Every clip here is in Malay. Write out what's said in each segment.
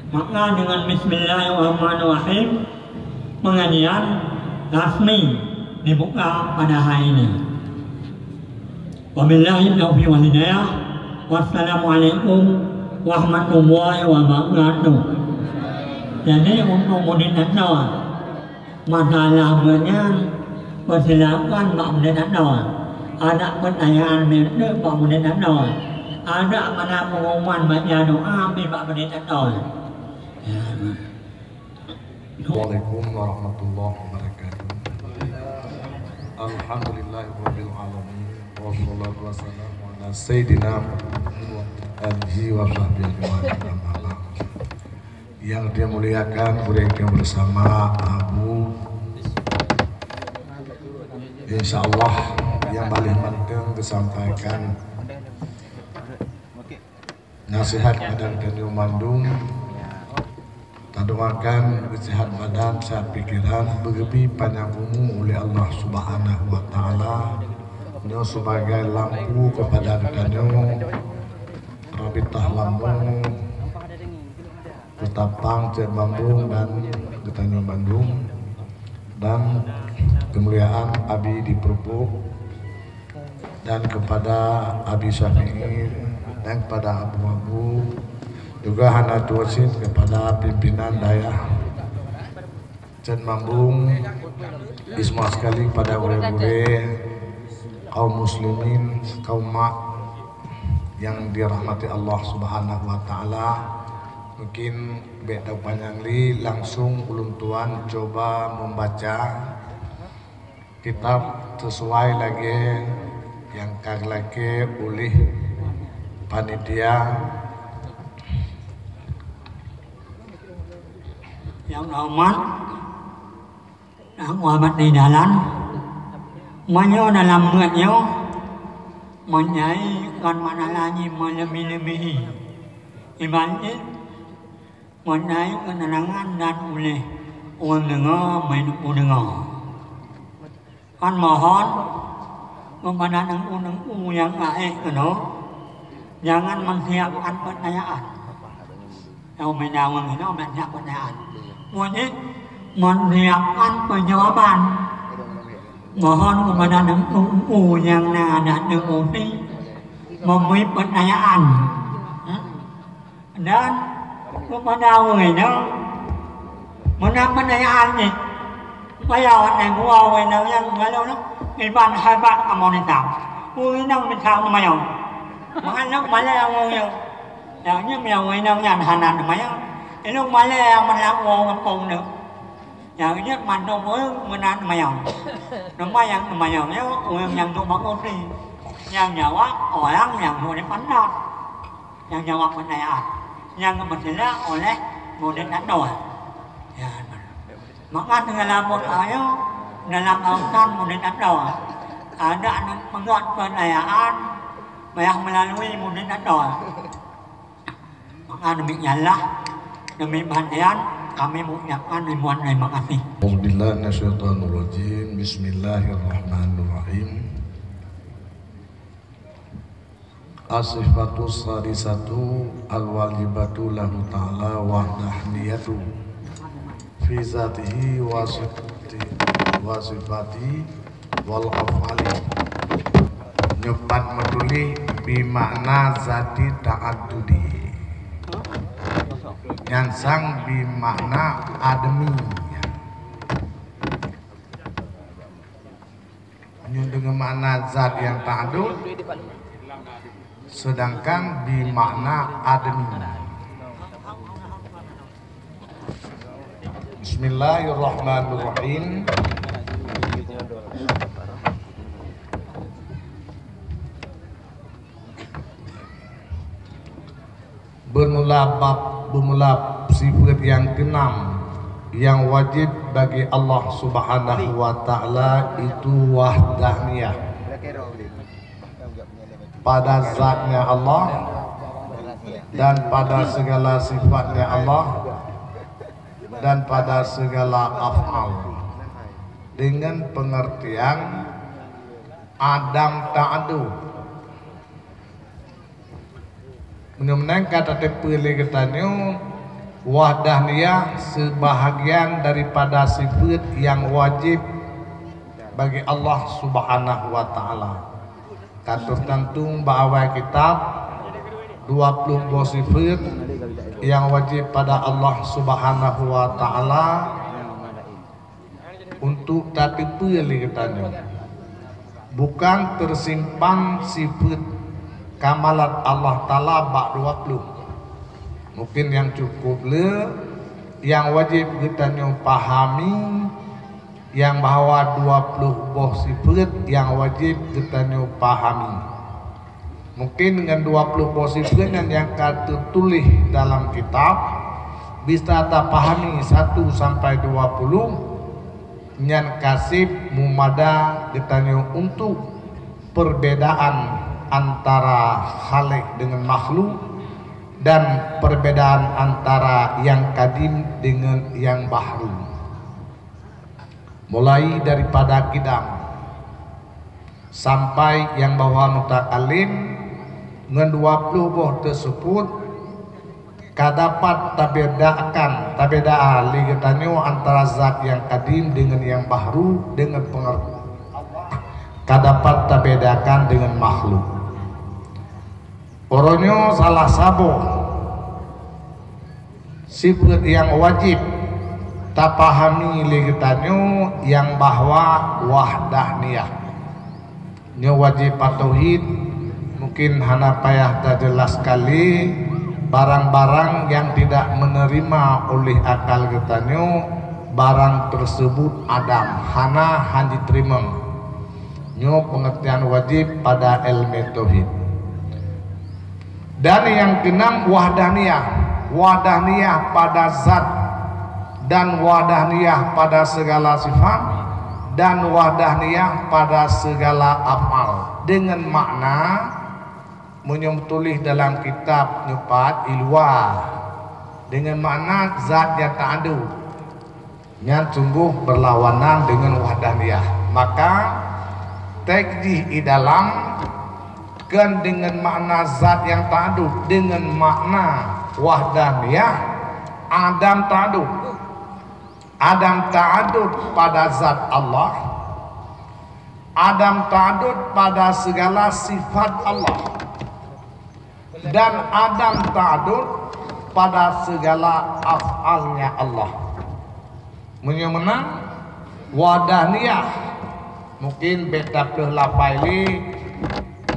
Maka dengan Bismillahirrahmanirrahim pengajian resmi dibuka pada hari ini. Wabillahi taufiq wal hidayah. Wassalamualaikum warahmatullahi wabarakatuh. Jadi untuk murid Anda masalahnya persilakan Pak Murid Anda. Ada pertanyaan mirip Pak Murid Anda. Ada mana pengumuman baca doa Pak Murid Anda. Assalamualaikum warahmatullahi wabarakatuh. Alhamdulillahirabbil alamin. Wassalatu wassalamu ala sayyidina Muhammad wa alihi wa sahbihi ajma'in. Yang dia muliakan mereka bersama Abu, insyaallah yang paling penting disampaikan nasihat pada Daniel Mandung. Doakan sehat badan, sehat pikiran, begitu panjang umur oleh Allah Subhanahu wa taala. Beliau sebagai lampu kepada Daniel, rabitah lambung, Ketapang, Cek Bambung dan Getanyo Bandung, dan kemuliaan Abi di Perpuk, dan kepada Abi Syafi'i, dan kepada Abu juga Hanatul Wasid, kepada pimpinan daerah Cek Bambung, semua sekali pada gure-gure kaum muslimin, kaum mak yang dirahmati Allah Subhanahu wa taala. Mungkin beda panjang li langsung ulun tuan coba membaca kitab sesuai lagi yang lagi oleh panitia yang hormat dan sahabat di jalan menyo dalam muatnya menyayikan mana lagi melebih-lebihi ibadah mengenai ketenangan dan oleh orang dengar menunggu dengar. Kan mohon kepada nengku yang baik kena jangan mensiapkan pertanyaan. Kalau menjawab itu mensiapkan pertanyaan. Wajib mensiapkan penjawaban. Mohon kepada nengku yang ada nengku memberi pertanyaan dan kepada người đó menang pertanyaan ni bây giờ này của ông người nào nha người đâu đó người bạn hai bạn ở món nào người nào mình sao mà nhau mà anh lúc mà lấy ông nhiều giờ như nhiều người nào nhà hàng nào mấy cái lúc mà lấy ông mình làm ngon không cùng được giờ nhất mình đâu mới mình ăn mà nhau nó mà ăn mà nhau nhớ người nhận tụ bằng ôn đi nhà nhà quá hỏi ăn nhà rồi để bắn ra nhà nhà hoặc bên này à yang kebetulan oleh Murid Anda. Ya, maka dalam ayat dalam Al-Quran Murid Anda ada menguat penayaan yang melalui Murid Anda. Maka demikianlah demi perhatian kami mengucapkan ribuan terima kasih. Bismillahirrahmanirrahim. Bismillahirrahmanirrahim. As-sifatu sadisatu al-wajibatu lahu ta'ala wahdahniyatu fi zatihi wa sifati wal af'ali. Nyepat meduli bimakna zati ta'addudi, nyansang bimakna ademi, dengan makna zat yang ta'addud, sedangkan bimakna ademi. Bismillahirrahmanirrahim. Bermula sifat yang keenam yang wajib bagi Allah Subhanahu wa taala itu wahdaniyah, pada zatnya Allah dan pada segala sifatnya Allah dan pada segala af'al, dengan pengertian adam ta'adu. Mengenai kata tepilih katanya Wahdaniyah sebahagian daripada sifat yang wajib bagi Allah Subhanahu wa taala. Katur tantung bawah kitab 20 sifat yang wajib pada Allah Subhanahu wa taala untuk tapi pilih katanya. Bukan tersimpan sifat kamalat Allah taala bak 20. Mungkin yang cukup le yang wajib kita pahami yang bahwa 20 buah sifat yang wajib kita pahami. Mungkin dengan 20 buah sifat yang tertulis dalam kitab bisa kita pahami 1 sampai 20 yang kasih mumada kita untuk perbedaan antara khalik dengan makhluk dan perbedaan antara yang kadim dengan yang baru. Mulai daripada kidam sampai yang bawah mutakalim dengan 20 buah tersebut kadapat tabedaan ligetanyo antara zat yang kadim dengan yang baru dengan pengertian kadapat tabedakan dengan makhluk. Oronyo salah sabo sifat yang wajib tak pahami ligetanyo yang bahwa wahdaniyah nyo wajib tauhid. Mungkin hana payah tak jelas sekali barang-barang yang tidak menerima oleh akal getanyo barang tersebut adam hana hanji terima nyo pengertian wajib pada ilmu tauhid. Dan yang keenam wahdaniyah pada zat dan wahdaniyah pada segala sifat dan wahdaniyah pada segala amal dengan makna menyemtulis dalam kitab nyepat ilwa dengan makna zat yang tak ada yang sungguh berlawanan dengan wahdaniyah. Maka takjih di dalam kan dengan makna zat yang tak ada dengan makna wahdaniyah Adam ta'adud pada zat Allah, Adam ta'adud pada segala sifat Allah, dan Adam ta'adud pada segala af'alnya Allah. Menyemenang wahdaniyah mungkin beta ke lapaili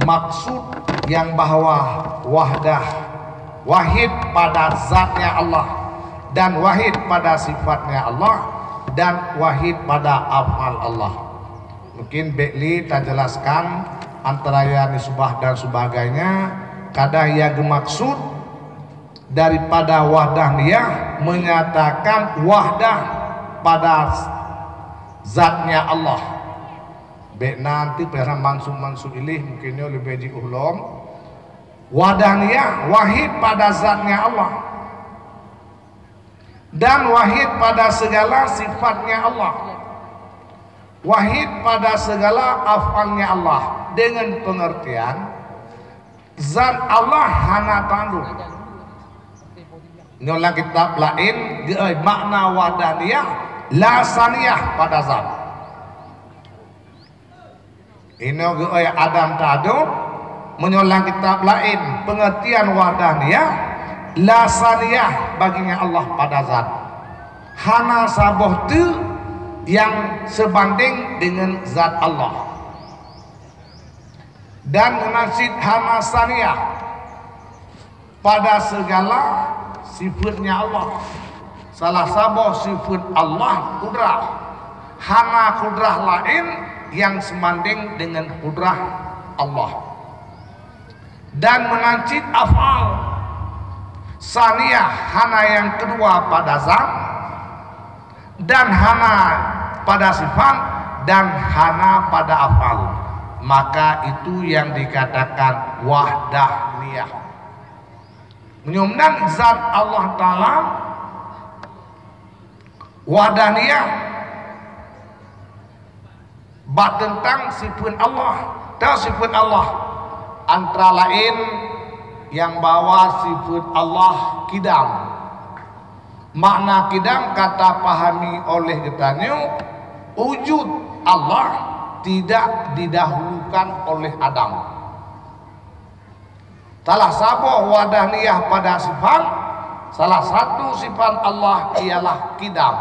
maksud yang bahwa wahid pada zatnya Allah dan wahid pada sifatnya Allah dan wahid pada af'al Allah. Mungkin Bekli tak jelaskan antara yang nisbah dan sebagainya. Kadang yang dimaksud daripada wahdaniyah menyatakan wahdah pada zatnya Allah. Bek nanti perang mansub ilih mungkinnya lebih diulang. Wahdaniyah wahid pada zatnya Allah dan wahid pada segala sifatnya Allah, wahid pada segala af'alnya Allah dengan pengertian zat Allah hana tanduk. Nyolang kitab lain makna wahdaniyah la saniyah pada zat. Ino ge Adam taduk menyolang kitab lain pengertian wahdaniyah la saniyah baginya Allah pada zat. Hana saboh tu yang sebanding dengan zat Allah. Dan menasib hana saniyah pada segala sifatnya Allah. Salah saboh sifat Allah kudrah. Hana kudrah lain yang sebanding dengan kudrah Allah. Dan menancit af'al saniyah hana yang kedua pada zat dan hana pada sifat dan hana pada af'al. Maka itu yang dikatakan wahdaniyah. Menyumdan zat Allah Ta'ala wahdaniyah bak tentang sifat Allah. Dan sifat Allah antara lain yang bawa sifat Allah kidam, Makna kidam kata pahami oleh getanyo, wujud Allah tidak didahulukan oleh Adam. Salah satu wadaniyah pada sifat, salah satu sifat Allah ialah kidam.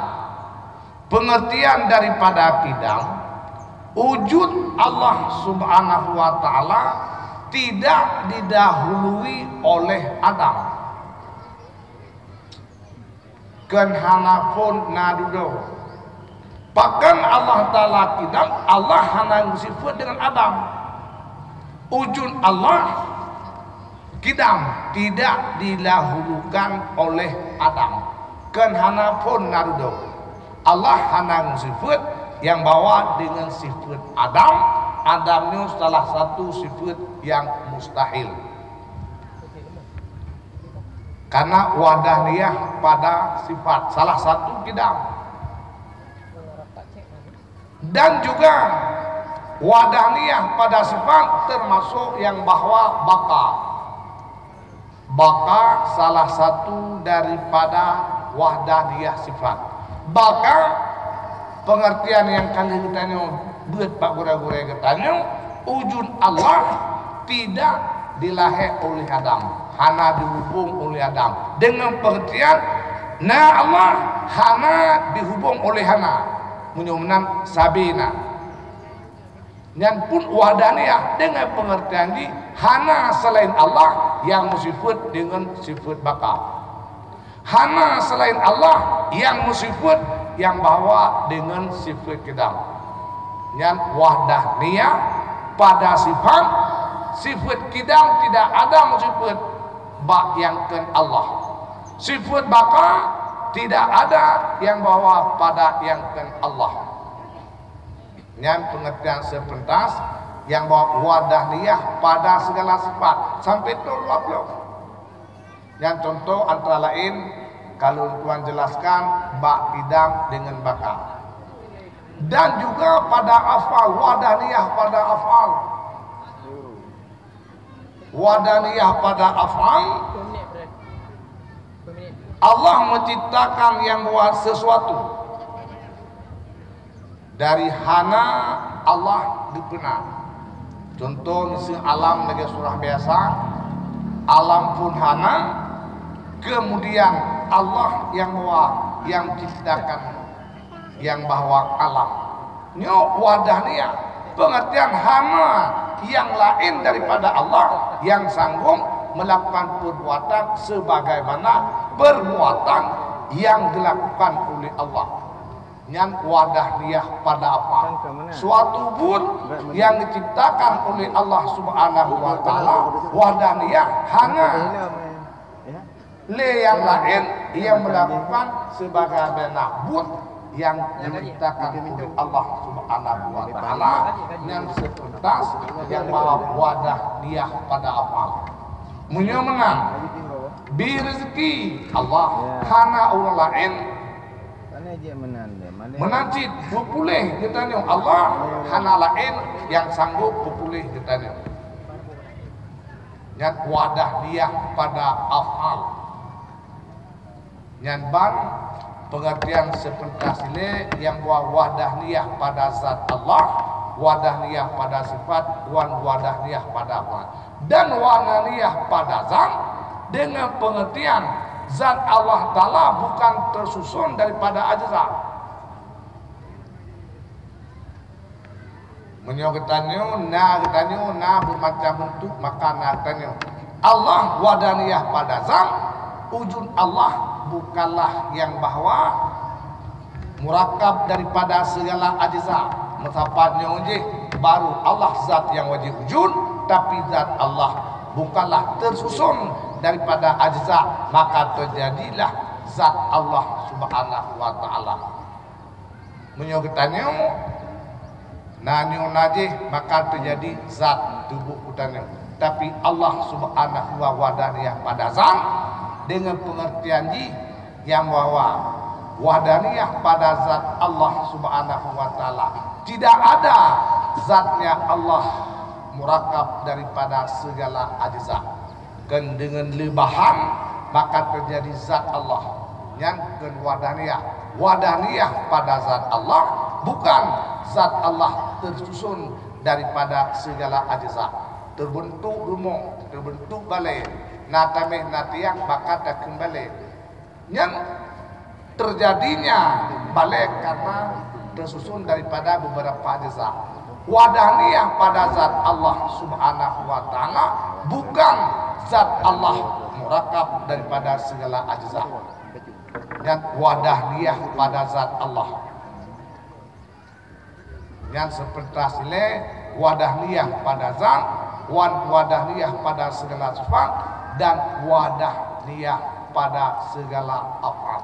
Pengertian daripada kidam, wujud Allah subhanahu wa ta'ala tidak didahului oleh Adam. Kenhana pun nadudo. Bahkan Allah Ta'ala kidam, Allah hana sifat dengan Adam. Wujud Allah kidam tidak didahulukan oleh Adam. Kenhana pun nadudo. Allah hana sifat yang bawa dengan sifat Adam. Adamnya salah satu sifat yang mustahil. Karena wadaniyah pada sifat, salah satu kidam. Dan juga wadaniyah pada sifat termasuk yang bahwa baka. Baka salah satu daripada wadaniyah sifat. Baka pengertian yang kalian tanya buat pak gura-gura katanya, wujud Allah tidak dilahir oleh Adam, hana dihubung oleh Adam. Dengan pengertian na Allah hana dihubung oleh hana, menyumbang sabina. Dan pun wadaniyah dengan pengertian ini hana selain Allah yang bersifat dengan sifat baka. Hana selain Allah yang bersifat yang bawa dengan sifat kidam. Yang wahdaniya pada sifat kidam tidak ada sifat bak yang ken Allah. Sifat baka tidak ada yang bawa pada yang ken Allah. Yang pengertian sepentas yang bawa wahdaniya pada segala sifat sampai itu luap. Yang contoh antara lain kalau Tuhan jelaskan bak kidam dengan baka. Dan juga pada afal, wadaniyah pada afal. Wadaniyah pada afal, Allah menciptakan yang buat sesuatu dari hana Allah dipenak. Contoh misalnya alam negara surah biasa, alam pun hana, kemudian Allah yang buat yang menciptakan yang bahwa alam nyo wadahnya pengertian hana yang lain daripada Allah yang sanggup melakukan perbuatan sebagaimana perbuatan yang dilakukan oleh Allah. Yang wadahnya pada apa? Suatu bud yang diciptakan oleh Allah Subhanahu wa taala, wadahnya hana le yang lain yang melakukan sebagaimana bud yang diciptakan oleh Allah Subhanahu wa taala yang setuntas yang bawa wadah dia pada apa menang bi rezeki Allah hana orang lain menancit berpulih kita ni Allah hana lain yang sanggup berpulih kita ni yang wadah dia pada afal yang ban pengertian sepentas ini yang buat wahdaniah pada zat Allah, wahdaniah pada sifat, wahdaniah pada apa, dan wahdaniah pada zat dengan pengertian zat Allah Ta'ala bukan tersusun daripada ajza. Menyogetannya, na bermacam bentuk maka natanya. Allah wahdaniah pada zat, wujud Allah bukanlah yang bahwa murakab daripada segala ajza. Mensapatnya wajib baru Allah zat yang wajib wujud, tapi zat Allah bukanlah tersusun daripada ajza, maka terjadilah zat Allah Subhanahu wa taala. Menyogetannya nanyo najih maka terjadi zat tubuh kutannya, tapi Allah Subhanahu wa taala pada zat dengan pengertian yang bahwa wahdaniyah pada zat Allah Subhanahu wa taala tidak ada zatnya Allah murakab daripada segala ajza. Dan dengan lebahan maka terjadi zat Allah yang wadaniyah. Wadaniyah pada zat Allah, bukan zat Allah tersusun daripada segala ajza. Terbentuk rumah, terbentuk balai, natameh natiang bakat kembali. Yang terjadinya balik karena tersusun daripada beberapa ajza. Wadaniyah pada zat Allah Subhanahu wa taala, bukan zat Allah murakab daripada segala ajza. Dan wadaniyah pada zat Allah. Yang seperti asli wadaniyah pada zat, wadaniyah pada segala sifat, dan wadaniyah pada segala af'al.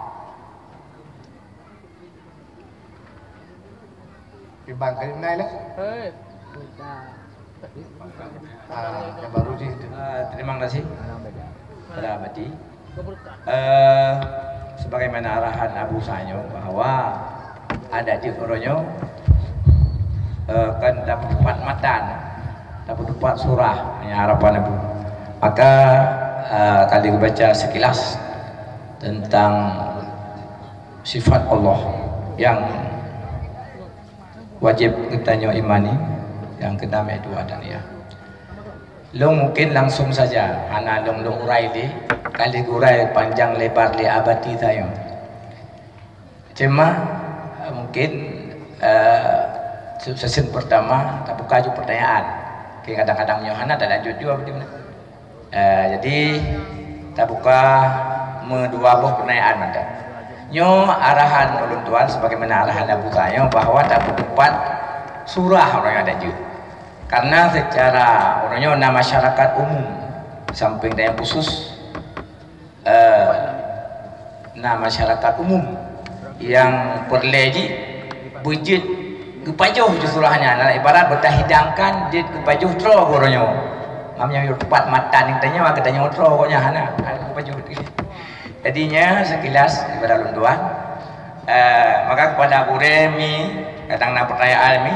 Ibang kali naik lah. Yang baru je itu. Terima kasih. Berabadi. Sebagaimana arahan Abu Sanyo bahwa ada di Koronyo kan dapat 4 matan, dapat 4 surah yang harapan Abu. Maka kali baca sekilas tentang sifat Allah yang wajib kita imani, yang kedua itu wadaniyah. Lo mungkin langsung saja ana long urai di kali urai panjang lebar li abadi tayo. Cuma mungkin sesi pertama tak buka juga pertanyaan. Kadang-kadang Yohana tak lanjut juga begini. Jadi tak buka dua buah pertanyaan ada. Nyo arahan ulun tuan sebagaimana arahan Abu Tayo bahwa tak berdepan surah orang yang ada juga. Karena secara orangnya masyarakat umum samping yang khusus masyarakat umum yang perleji bujit kepajuh surahnya, nah, ibarat bertahidangkan dia kepajuh tro orangnya mamnya tepat mata ning tanya maka tanya tro pokoknya hana kepajuh. Jadinya sekilas ibarat lunduan maka kepada Buremi kadang na pertanyaan mi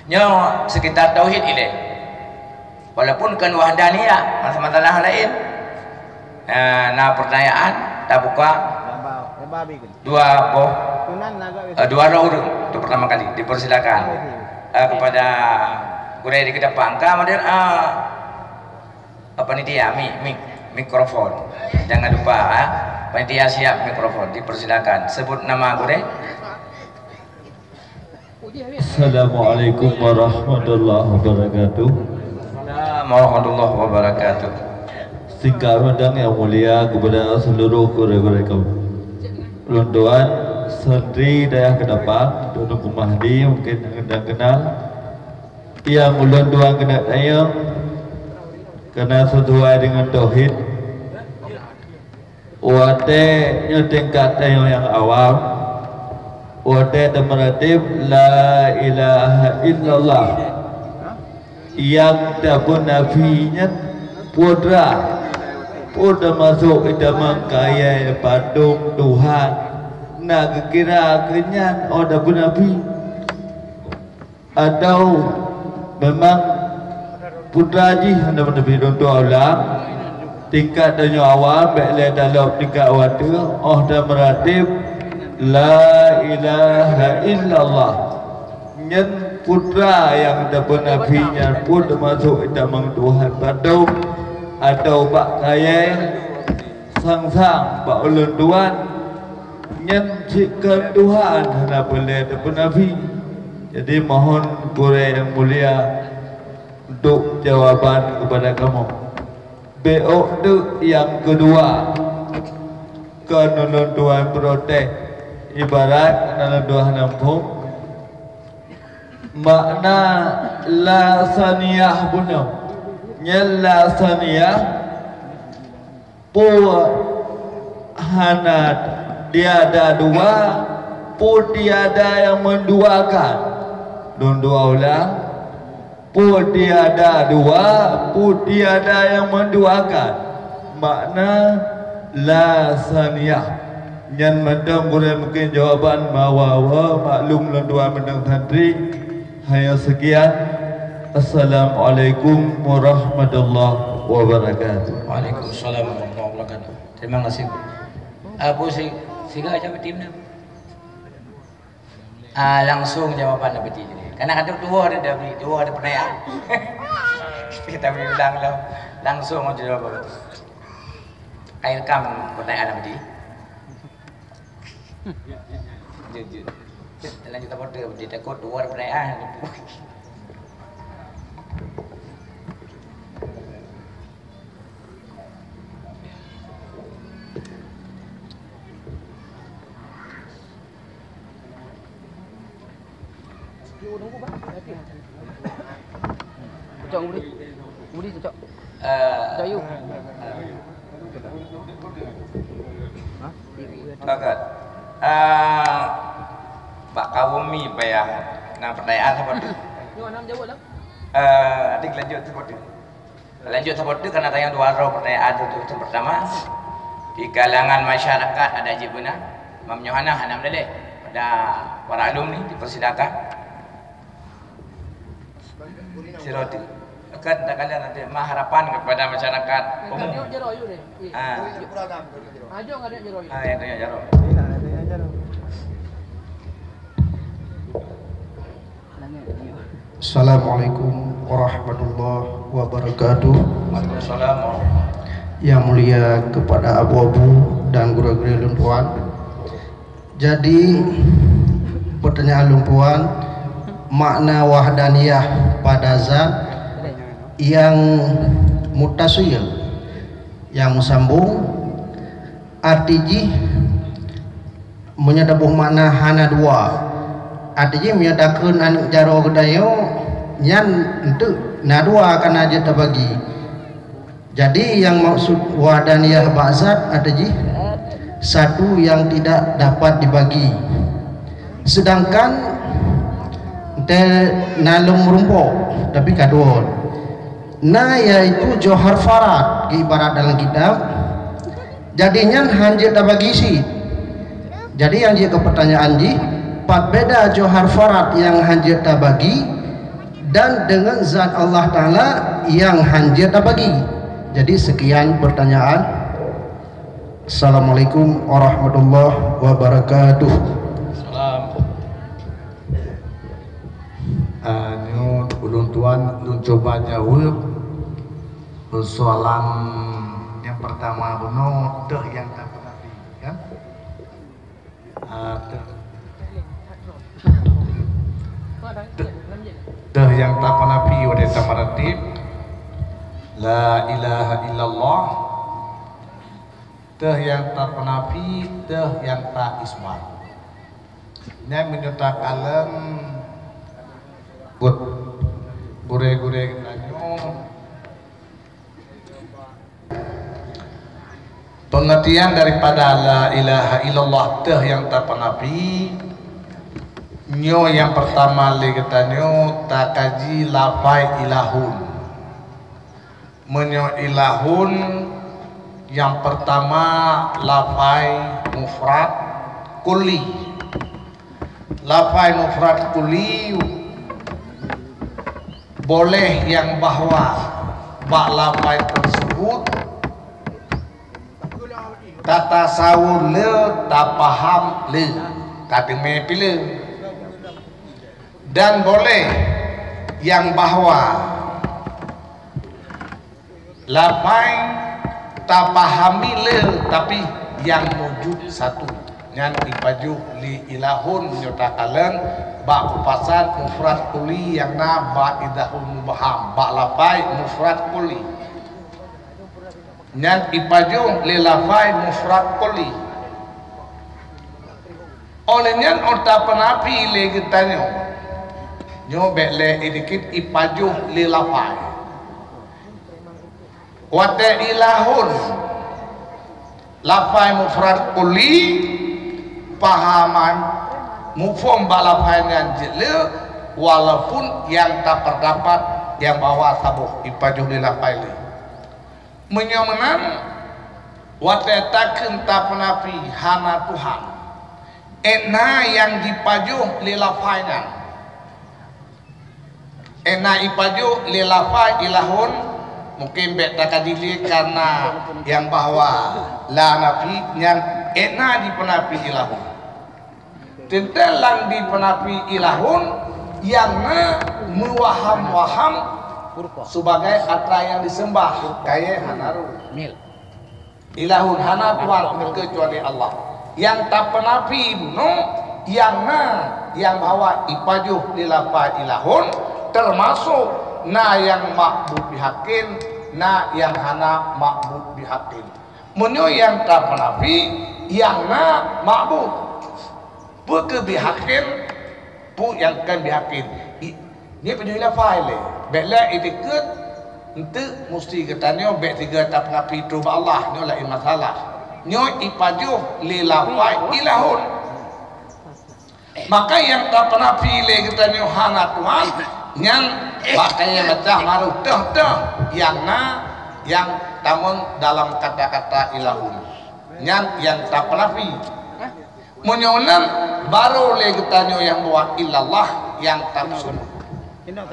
nyo sekitar tauhid ini walaupun kan wahdaniyah masalah lain nah pertanyaan tak buka dua roh itu pertama kali dipersilakan kepada kuliah di kedepan kemudian panitia mikrofon jangan lupa panitia siap mikrofon dipersilakan sebut nama kuliah. Assalamualaikum warahmatullahi wabarakatuh. Warahmatullahi wabarakatuh. Singkat rodang yang mulia kepada seluruh kore-kore kaum. Lunduan santri daya kedapat Tuan Mahdi mungkin anda kenal. Yang lunduan kena daya kena sesuai dengan tauhid. Wate tingkat daya yang awam. Wate meratib la ilaha illallah yang tak pun nafinya pudra masuk ke dalam kaya patung Tuhan nak kira kenyan ada pun nafi atau memang pudra ji anda menafi untuk Allah tingkat danya awal baiklah dalam tingkat awal tu dah meratib la ilaha illallah nyen putra yang dapat nafinya pun termasuk dalam Tuhan patung atau bak kaya sang-sang bak ulun tuan nyen cikkan Tuhan hana boleh dapat nafi. Jadi mohon Guru yang mulia untuk jawapan kepada kamu. BO yang kedua kan ulun tuan protes ibarat dalam dua nampung makna la saniyah bunuh nyala saniyah pu hana tiada dua pu tiada yang menduakan don dua ulang pu tiada dua pu tiada yang menduakan makna la saniyah. Yang mendang boleh mungkin jawapan bahawa maklum lenduan mendang santri hanya sekian. Assalamualaikum warahmatullahi wabarakatuh. Waalaikumsalam warahmatullahi wabarakatuh. Terima kasih. Abu Siga aja tim na. Langsung jawaban apa dia ni? Karena ada dua ada pertanyaan. Kita bilang langsung aja jawab. Air kam pertanyaan apa dia? Lanjut apa dia takut dua pertanyaan. Cocok Udi cocok. Cocok you. Bagat. Pak Kawumi bayar nang pertanyaan seperti. Ni mana jawab lah. Adik lanjut seperti. Lanjut seperti karena tayang dua pertanyaan itu yang pertama. Di kalangan masyarakat ada jibuna. Mam Yohana hanam dale pada para alumni dipersilakan. Siroti. Akan kalian nanti harapan kepada masyarakat umum. Jero you deh. Ajo ngade jero you. Yang tanya jaro. Assalamualaikum warahmatullahi wabarakatuh. Waalaikumsalam. Yang mulia kepada abu-abu dan guru-guru lumpuan. Jadi pertanyaan lumpuan, makna wahdaniyah pada zat yang mutasil, yang sambung, artinya menyatakan makna hana dua. Artinya menyatakan anak jaro gedayo nyan untuk nadua akan aja terbagi. Jadi yang maksud wahdaniyah ba'zat artinya satu yang tidak dapat dibagi. Sedangkan nalung rumpok tapi kadon. Nah yaitu johar farad ibarat dalam kitab. Jadinya hanya terbagi sih. Jadi yang jika pertanyaan ji pat beda johar farad yang hanya terbagi dan dengan zat Allah Ta'ala yang hanya terbagi. Jadi sekian pertanyaan. Assalamualaikum warahmatullahi wabarakatuh. Salam. Nyo ulun tuan lu coba jawab persoalan yang pertama kuno teh yang tak pernah kan? Teh yang tak pernah pi wadai tamaratib. La ilaha illallah. Teh yang tak pernah pi, teh yang tak isbat. Ini menyatakan buat gure-gure nanyo pengertian daripada la ilaha illallah teh yang tak pernah pi nyo yang pertama legetanyo tak kaji lafai ilahun menyo ilahun yang pertama lafai mufrad kulli. Lafai mufrad kulli boleh yang bahwa bak lafai tersebut tata sawur le tak paham le kata me pile, dan boleh yang bahwa lafai tak pahami le tapi yang wujud satu yang ibajuh li ilahun menyatakan bak kupasan mufrad kuli yang na bak idahul mubaham bak lafai mufrad kuli yang ibajuh li lafai mufrad kuli olehnya orta penapi le getanyo nyo bekle idikit ibajuh li lafai wate ilahun lafai mufrad kuli pahaman mufhum balafainya jele walaupun yang tak terdapat yang bawa sabuh ipajuh di lafaili menyomenan watetakeun tak penapi hana Tuhan ena yang dipajuh li lafainya ena ipajuh li lafai ilahun mungkin beta kadili karena yang bahwa la nafi yang ena di penapi ilahun tentelang di penapi ilahun yang mewaham-waham sebagai atra yang disembah kayak hanaru ilahun hana Tuhan kecuali Allah yang tak penapi buno yang bahwa ipajuh lilapa ilahun termasuk na yang ma'bud bihakin na yang hana ma'bud bihakin munyo yang tak penapi yang na ma'bud buke bihakin pu yang kan bihakin ini penjualan file bela idikut itu mesti katanya bek tiga tak penapi tu Allah ni lain masalah nyo ipajuh lilapa ilahun maka yang tak penapi le katanya hana Tuhan yang makanya macam maru teh yang tamun dalam kata-kata ilahun yang tak penafi menyonan baru le katanya yang bawa illallah yang tak sunu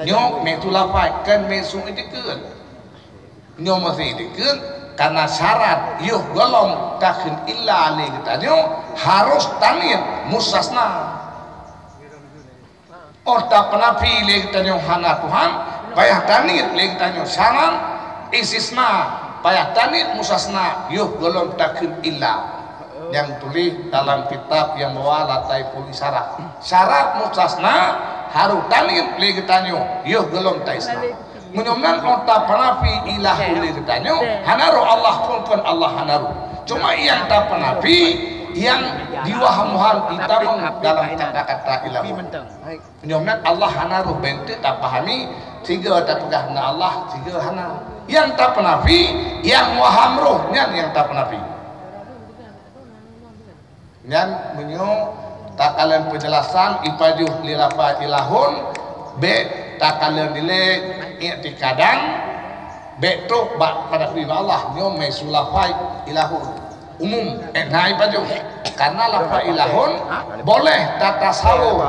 nyo metulapai kan mesu idikeun nyo masih idikeun karena syarat yuh golong takhin illa le katanya harus tanir musasna tak pernah pilih tanya hana Tuhan payah tanit lagi tanya saran isisna payah tanit musasna yuh golong takin illa yang tulis dalam kitab yang bawa latai puli syarat musasna harus tanit lagi tanya yuh golong taisna menyomnan tak pernah pilih ilah lagi tanya hanaru Allah pun Allah hanaru cuma yang tak pernah yang diwahamuhan hitam dalam kata-kata ilahu menyomnan Allah hanaruh bentuk tak pahami tiga tak pegang na Allah tiga hana yang tak penafi yang wahamruhnya yang tak penafi yang menyo tak kalian penjelasan ipajuh lilafa ilahun be tak kalian dile i'tikadan be tu bak pada firman Allah nyo mesulafai ilahun umum naik baju karena lafaz ilahun boleh tata sawu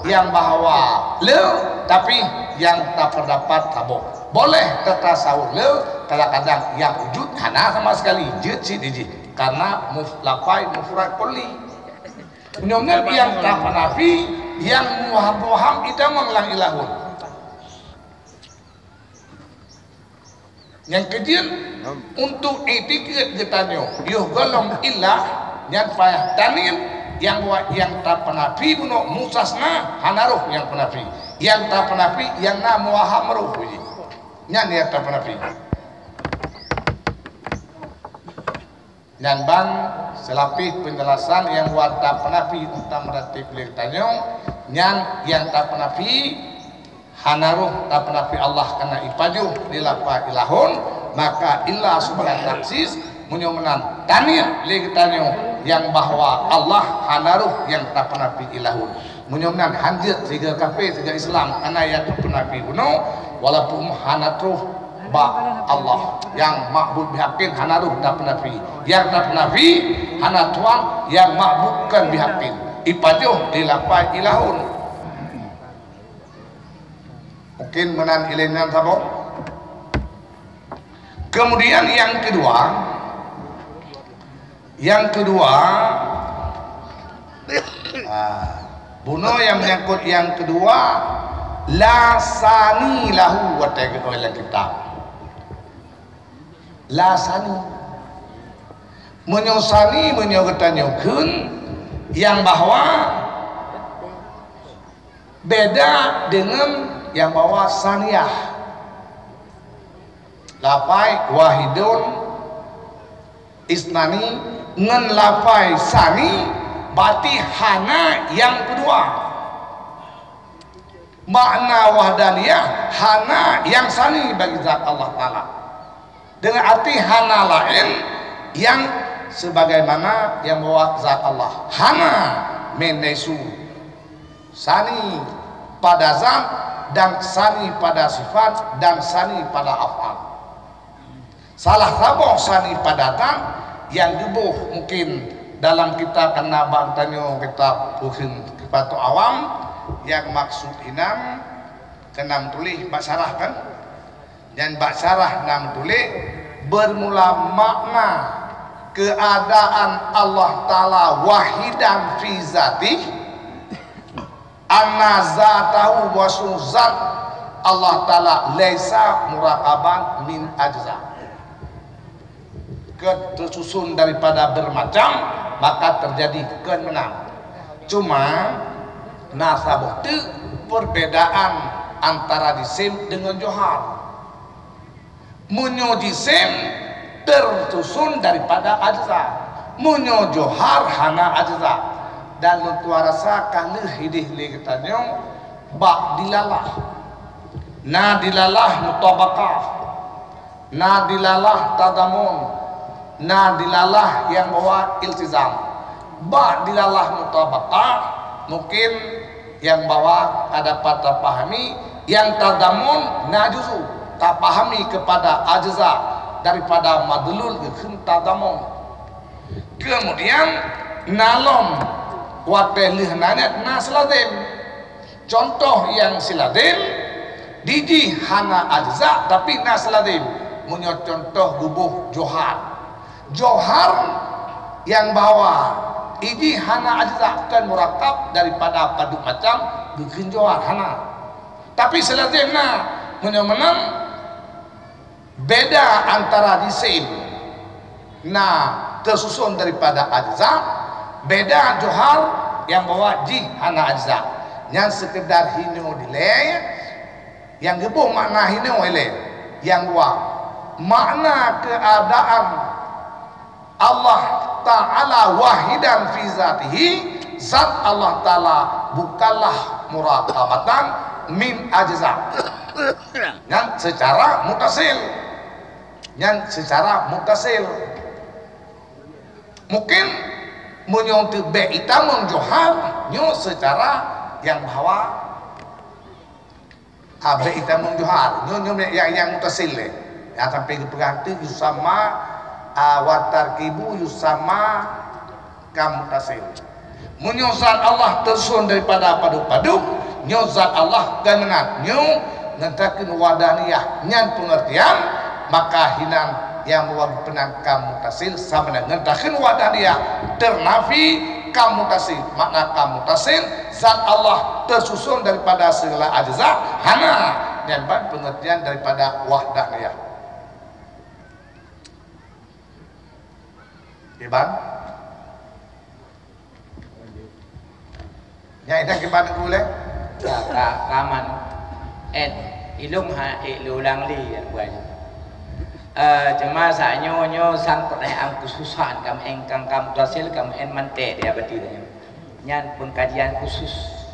yang bahwa le tapi yang tak terdapat tabuk boleh tata sawu le kadang-kadang yang wujud hana sama sekali jid karena lafaz mufrad kulli menyonya yang tak penafi yang muham itu menglang ilahun yang kejil untuk etiket getanyo yuh golong ilah yang payah tanin yang buat yang tak penafi buno musasna hanaruh yang penafi yang tak penafi yang na muahamruh yang tak penafi dan bang selapih penjelasan yang buat tak penafi untuk meratip getanyo yang tak penafi hanaruh tak penafi Allah karena ipajuh dilapa ilahun maka ilah sebagai taksis menyomenan tanya lagi tanya yang bahwa Allah hanaruh yang tak penafi ilahun menyomenan hanjir tiga kafir tiga Islam karena yang tak penafi buno walaupun hanatruh ba Allah yang ma'bud bihakin hanaruh tak penafi yang tak penafi hanatuan yang ma'budkan bihakin ipajuh dilapa ilahun mungkin menan ilenan sabok. Kemudian yang kedua buno yang menyangkut yang kedua la sani lahu wa ta'ala kitab la sani menyosani menyogetanyokeun yang bahwa beda dengan yang bawa saniyah lapai wahidun isnani ngen lapai sani bati hana yang kedua makna wahdaniyah hana yang sani bagi zat Allah Ta'ala dengan arti hana lain yang sebagaimana yang bawa zat Allah hana menesu sani pada zat dan sani pada sifat dan sani pada afal salah satu sani pada zat yang gebuh mungkin dalam kitab karena bangtanyo kitab bukan kipatu awam yang maksud inam kenam tulis masalah kan dan bak syarah nam tulis bermula makna keadaan Allah Ta'ala wahidan fi zatih anna zatahu wa suzat Allah Ta'ala laisa murakaban min ajza, tersusun daripada bermacam maka terjadi kemenang. Cuma nasabah itu perbedaan antara jisim dengan johar. Munyo jisim tersusun daripada ajza, munyo johar hana ajza. Dan luar rasa kalih hidih li katanya bak dilalah, na dilalah mutabaqah, na dilalah tadamun, na dilalah yang bawa iltizam, bak dilalah mutabaqah mungkin yang bawa ada pada pahami, yang tadamun na juzu tak pahami kepada ajza daripada madlul ke tadamun. Kemudian nalom wateh nanya nasladim, contoh yang siladim diji hana ajza tapi nasladim punya contoh gubuh johar, johar yang bawa iji hana ajza kan murakab daripada padu macam bikin johar hana, tapi siladim na punya menang beda antara jisim na tersusun daripada ajza, beda johar yang bawa ji hana ajza, yang sekedar hino dilay, yang gebuh makna hino ile, yang bawa makna keadaan Allah Ta'ala wahidan fi zatihi, zat Allah Ta'ala bukanlah murakabatan min ajza, yang secara mutasil, yang secara mutasil mungkin menyontek be itamung johar nyo secara yang bawa be itamung johar nyo yang mutasil ya sampai berarti yusama watar kibu yusama kamutasil. Menyozat Allah tersusun daripada padu-padu, nyozat Allah ganengan nyo ngentakeun wadaniyah nyan pengertian maka hinan yang bawa penangkam mutasil sama dengan ngentakeun wadaniyah ternafi kamutasil, makna kamutasil zat Allah tersusun daripada segala ajza hana dan pengertian daripada wahdaniyah. Iban ya ida kiban boleh ya kaman ilung ha ilulang li ya buat cuma sanyo sang pertanyaan khususan kam engkang kam tasil kam en mante dia berarti nyan pengkajian khusus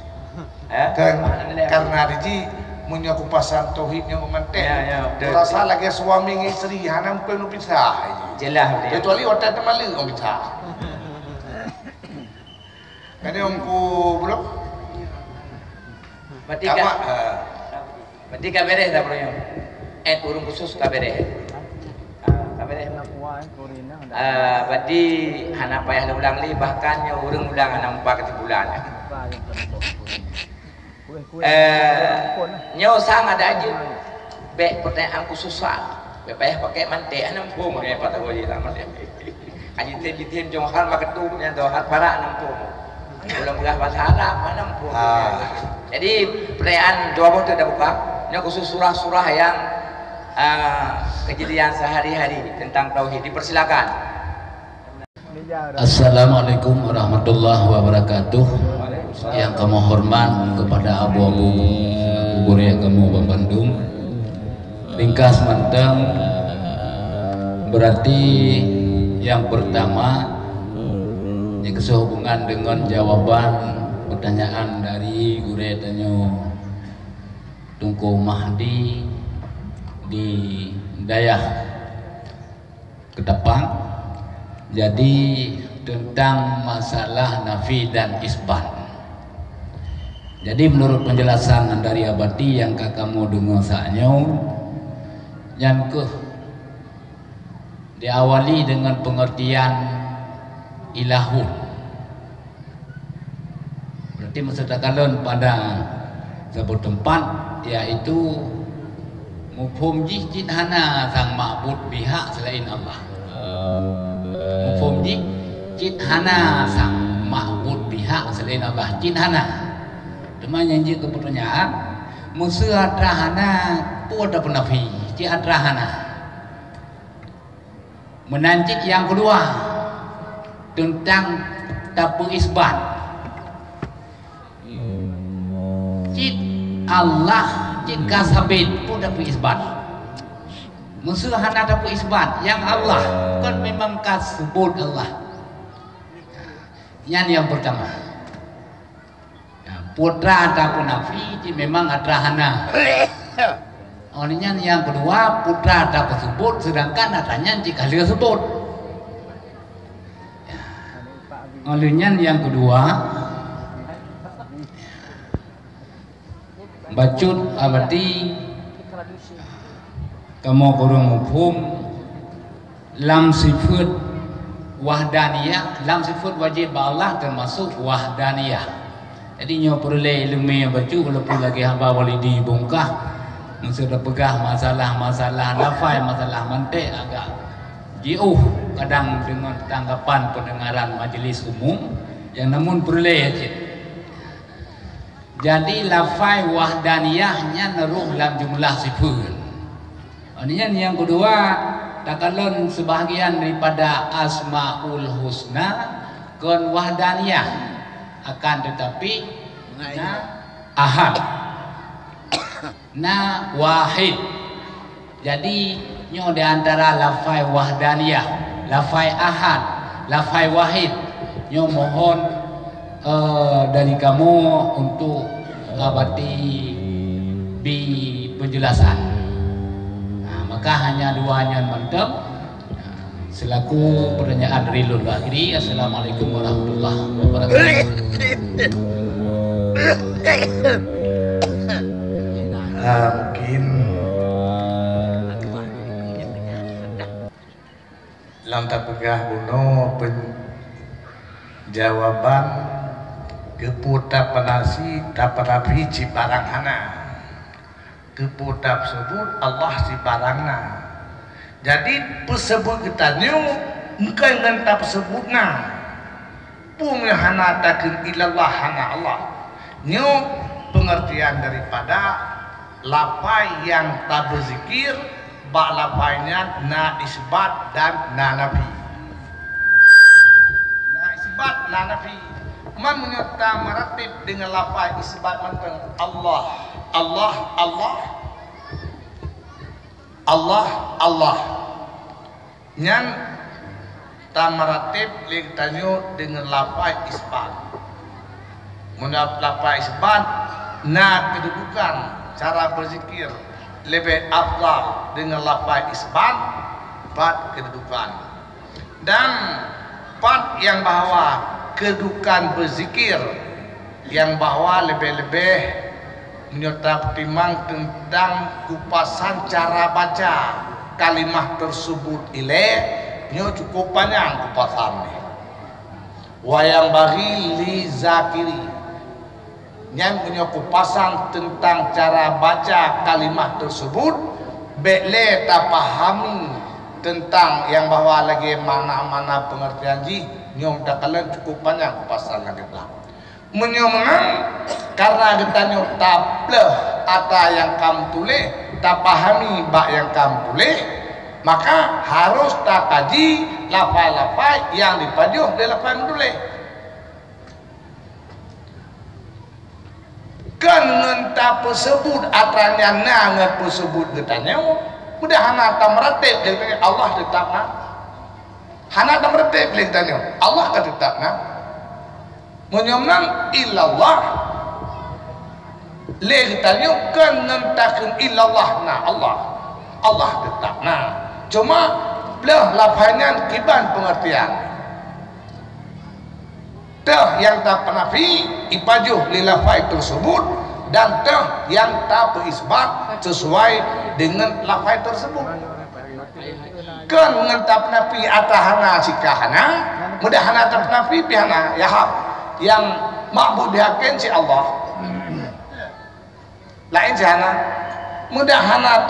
karena diji punya kupasan tauhidnya mante rasa lagi suami istri hanam penuh pisah jelas kecuali otak temali om pisah kan omku belum berarti kaberes dah bro urung khusus kaberes berarti anak payah ulang li bahkan urung ulang anak 4 bulan nyo sang ada aja be pertanyaan khusus be payah pakai mante anak pun ne patah goli lama dia aji tem jong hal maketu yang do hat para anak pun belum belah bahasa Arab anak pun jadi pertanyaan jawab itu dah buka nyo khusus surah-surah yang kejadian sehari-hari tentang tauhid, dipersilakan. Assalamualaikum warahmatullahi wabarakatuh. Yang kami hormat kepada abu-abu kubur yang kamu Bandung. Ringkas menteng berarti yang pertama yang sehubungan dengan jawaban pertanyaan dari Gure Tanyo Tungku Mahdi di Dayah Ketapang. Jadi tentang masalah nafi dan isbat. Jadi menurut penjelasan dari abadi yang kakakmu dengar saatnya, yang diawali dengan pengertian ilahun. Berarti menceritakan pada sebuah tempat yaitu Mufhum jin hana sang ma'bud pihak selain Allah. Mufhum jin hana sang ma'bud pihak selain Allah. Jin hana. Cuma yang je ke pertanyaan, musuh adrahana pun ada penafi. Jin adrahana. Menanjit yang kedua tentang tapu isbat. Jin Allah jin kasabit pun dapat isbat. Musuh hana dapat isbat yang Allah kan memang kasebut Allah. Yang pertama, putra ataupun nafi jin memang adrahana. Orangnya yang kedua putra ataupun sebut, sedangkan adanya jika dia sebut. Orangnya yang kedua bacut berarti kamu kurang mufhum lam sifat wahdaniyah, lam sifat wajib Allah termasuk wahdaniyah. Jadi nyo perlu ilmu bacu walaupun lagi hamba walidi bongkah sudah pegah masalah-masalah lafai, masalah mantik agak jauh kadang dengan tanggapan pendengaran majelis umum yang namun perlu aja. Jadi lafai wahdaniyahnya naruh dalam jumlah sifat. Artinya yang kedua, takalon sebahagian daripada asmaul husna kon wahdaniyah akan tetapi na ahad, na wahid. Jadi nyo di antara lafai wahdaniyah, lafai ahad, lafai wahid, nyo mohon dari kamu untuk abadi di penjelasan. Nah, maka hanya dua yang mantap. Selaku pertanyaan Rilul Akhiri. Assalamualaikum warahmatullahi wabarakatuh. Mungkin lantas pegah buno jawaban keputar penasi dapat rapi ci barang hana keputar sebut Allah si barangna. Jadi pesebut kita nyu bukan ngentap sebutna pun hana takin ilallah hana Allah nyu pengertian daripada lapai yang tak berzikir bak lapainya na isbat dan na nafi. Na isbat na nafi man menyerta meratib dengan lafaz isbat mantan Allah Allah Allah Allah Allah nyan tamaratib litanyo dengan lafaz isbat. Menurut lafaz isbat na kedudukan cara berzikir lebih afdal dengan lafaz isbat bab kedudukan dan part yang bahwa kedudukan berzikir yang bahwa lebih-lebih menyerta timang tentang kupasan cara baca kalimah tersebut nyo cukup panjang kupasan ni wayang bagi li zakiri yang punya kupasan tentang cara baca kalimah tersebut bekle tak pahami tentang yang bahwa lagi mana-mana pengertian ji nyom dakalan cukup panjang kupasan lagi lah menyomenang karena ditanya tapleh apa yang kamu tulis tak pahami bak yang kamu tulis maka harus tak kaji lafaz-lafaz yang dipajuh dari lafaz yang tulis kan ngentah tersebut atranya nangat tersebut ditanya udah hana tak meratib dari Allah tetapna hana tak meratib ditanya Allah kan tetapna menyomnang illallah le tanya kan nantakan illallah na Allah Allah tetap nah cuma belah lafaznya kiban pengertian teh yang tak penafi ipajuh li lafaz tersebut dan teh yang tak berisbat sesuai dengan lafaz tersebut kan ngentap nafi atahana sikahana mudahana tak nafi pihana yahab yang makbud dihakin si Allah lain jana mudah hana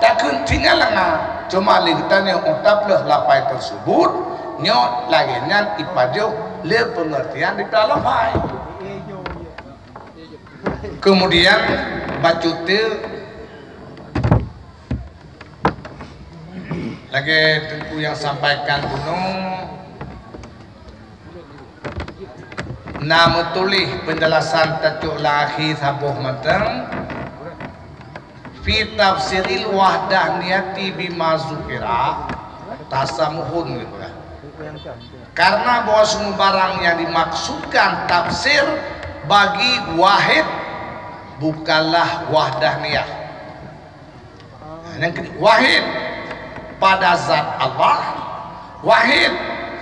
tak tinggal lana cuma ligtanya utaplah lapai tersebut nyot lagi nyan ipajo le pengertian di lapai. Kemudian bacutil lagi tengku yang sampaikan gunung nama tulis penjelasan tajuk lahi sabuh matang fi tafsiril wahdaniyati bima zukira tasamuhun gitu kan. Karena bahwa semua barang yang dimaksudkan tafsir bagi wahid bukanlah wahdaniyah. Yang kedua, wahid pada zat Allah, wahid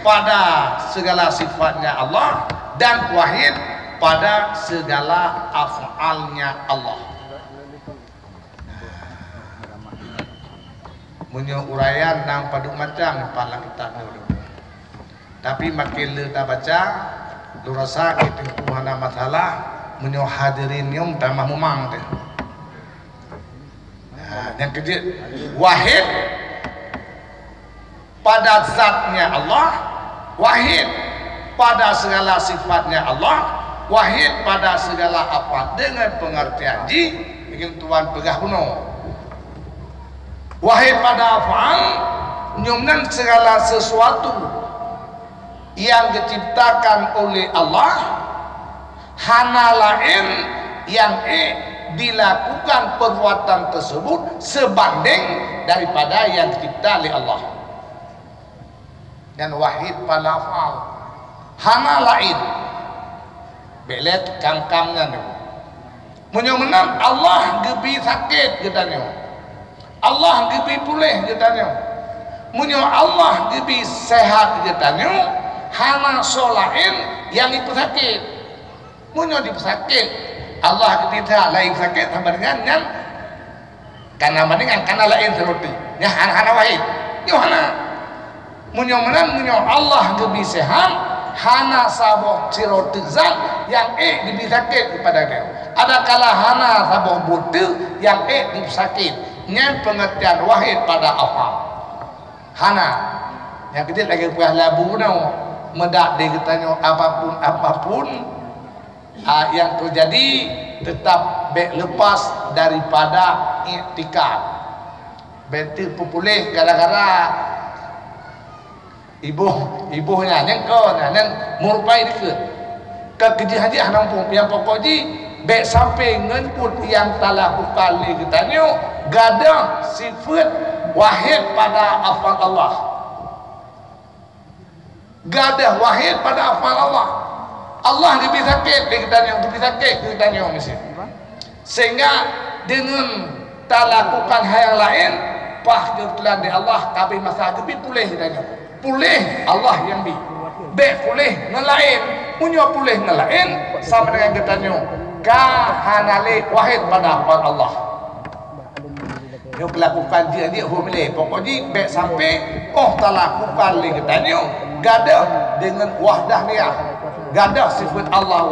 pada segala sifatnya Allah, dan wahid pada segala af'alnya Allah. Punya uraian nang padu macam pala kita dulu. Tapi makin le ta baca, lu rasa itu hana masalah menyo hadirin nyom tamah mumang teh. Nah, yang kedua, wahid pada zatnya Allah, wahid pada segala sifatnya Allah, wahid pada segala apa dengan pengertian ji ingin tuan pegah kuno. Wahid pada af'al nyumnan segala sesuatu yang diciptakan oleh Allah hana lain yang dilakukan perbuatan tersebut sebanding daripada yang dicipta oleh Allah. Dan wahid pada af'al hana lain belet kangkangnya nih menyumenang Allah gebi sakit katanya, Allah gebi pulih katanya, munyo Allah gebi sehat katanya, hana solain yang dipesakit, munyo dipesakit Allah gebi tak lain sakit sama dengan yang karena mendingan karena lain seperti ya hana wahid yohana munyo menang munyo Allah gebi sehat hana saboh cirotizan yang gebi sakit kepada dia. Ada kala hana saboh butuh yang dipesakit. Yang pengertian wahid pada afal hana yang kecil lagi puas labu nau medak dia katanya apapun yang terjadi tetap lepas daripada i'tikad betul populeh gara-gara ibunya nyengko nan murpai dikit kekejian nang yang pokok ji baik sampai ngenput yang telah kukali katanya gadah sifat wahid pada afal Allah, gadah wahid pada afal Allah. Allah lebih sakit katanya, lebih sakit katanya mesti. Sehingga dengan tak lakukan hal yang lain pah kebetulan di Allah kabeh masa lebih pulih katanya. Pulih Allah yang baik pulih ngelain, punya pulih ngelain sama dengan katanya kahanale wahid pada afal Allah. Dia melakukan dia humile pokoknya baik sampai tak lakukan lagi katanya gadah dengan wahdaniyah, gadah sifat Allah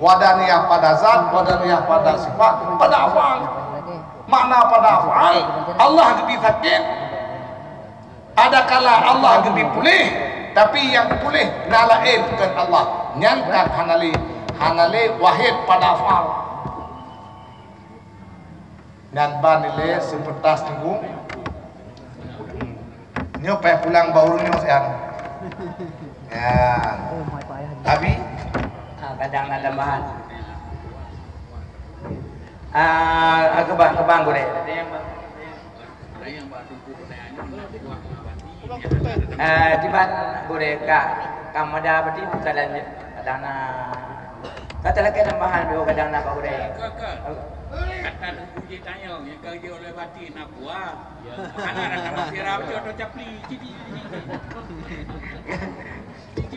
wadaniyah pada zat, wadaniyah pada sifat, pada afal. Makna pada afal Allah lebih sakit, ada kala Allah lebih pulih, tapi yang pulih nalain bukan Allah nyantak hanale wahid pada afal. Dan banile sepertas tunggu nyopeh pulang baurnya sean ya tapi kadang ada tambahan kebang gue deh tiba gue deh kak kamu ada berarti kadang kata lagi tambahan dua kadang nak gue deh kata uji tanya yang kerja oleh batin aku mana ada sama siram jodoh capli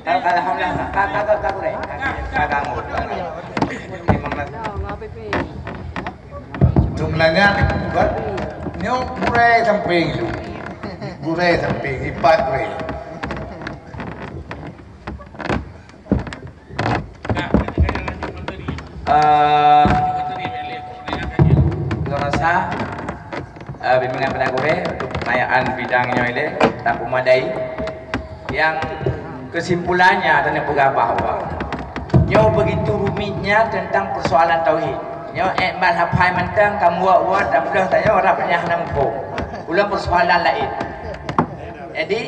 alhamdulillah kakak gue kakakmu jumlahnya bukan nyok gure samping ipat gure bimbingan pada gue untuk pertanyaan bidangnya ini tak memadai. Yang kesimpulannya adalah bahwa nyo begitu rumitnya tentang persoalan tauhid. Nyo ekmal hapai mantang kamu buat dan sudah tanya orang banyak nampu. Ulang persoalan lain. Jadi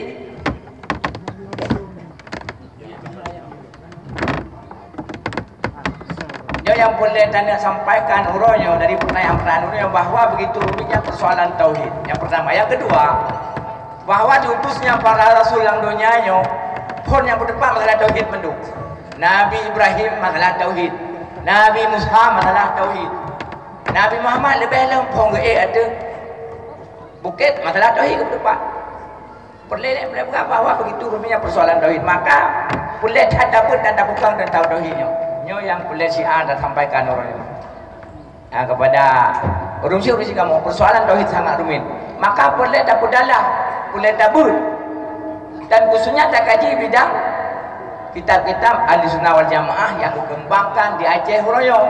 yang boleh tanya sampaikan uronyo dari pertanyaan uronyo bahwa begitu rumitnya persoalan tauhid. Yang pertama, yang kedua, bahwa diutusnya para rasul yang dunianya pun yang berdepan masalah tauhid menduk. Nabi Ibrahim masalah tauhid, Nabi Musa masalah tauhid, Nabi Muhammad lebih lempong ada bukit masalah tauhid ke depan. Boleh bahwa begitu rumitnya persoalan tauhid, maka boleh tak dapat dan tak bukan tentang tauhidnya. Yang boleh syiar dan sampaikan orang itu kepada urus kamu persoalan tauhid sangat rumit, maka boleh dapat dalam boleh dabur dan khususnya tak kaji bidang kitab-kitab ahli sunnah wal jamaah yang dikembangkan di Aceh Royo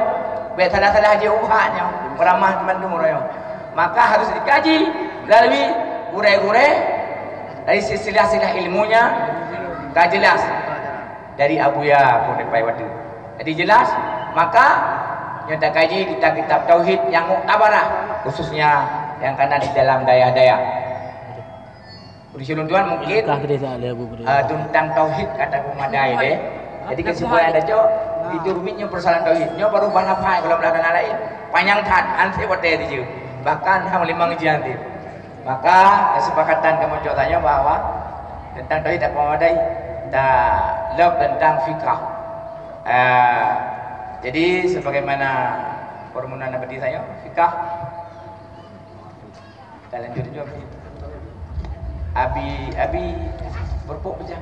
salah-salah aja ubahnya meramah teman-teman Royo, maka harus dikaji melalui gure-gure dari silsilah ilmunya tak jelas dari Abuya pun Pai Wadu. Jadi jelas, maka yang tak kaji kitab-kitab tauhid yang muktabarah, khususnya yang kena di dalam daya-daya. Urusan tuan mungkin tentang tauhid kata pemadai deh. Jadi kesimpulan ada jo itu rumitnya persoalan tauhidnya baru banafai kalau melakukan lain panjang tat anti wate itu bahkan ham 5 ujian nanti. Maka kesepakatan kamu tanya bahwa tentang tauhid tak pemadai tak love tentang fiqh. Jadi sebagaimana permohonan abadi saya fikah kita lanjut juga abi berpok saja.